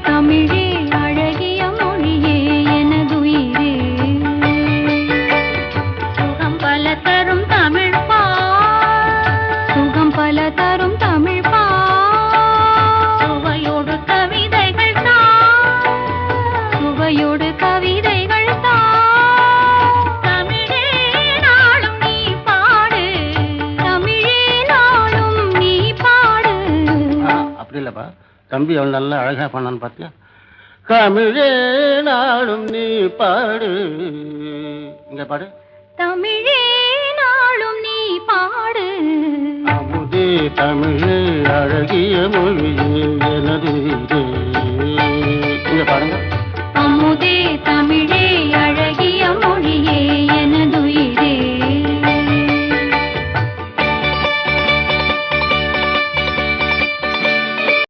தமிழே அழகிய மொழியே எனதுயிரே சுகம் பல தரும் தமிழ் பா சுகம் பல தரும் தமிழ் பா சுவையோடு கவிதைகள் தான் சுவையோடு கவிதைகள் தான் தமிழே நாளும் நீ பாடு தமிழே நாளும் நீ பாடு. அப்படி இல்லப்பா, தம்பி அவன் நல்லா அழகா பண்ணான்னு பார்த்தியா? தமிழே நாளும் நீ பாடு. இங்க பாடு. தமிழே நாளும் நீ பாடு. அமுதே தமிழே அழகிய மொழியே எனது. இங்க பாருங்க. அமுதே தமிழ்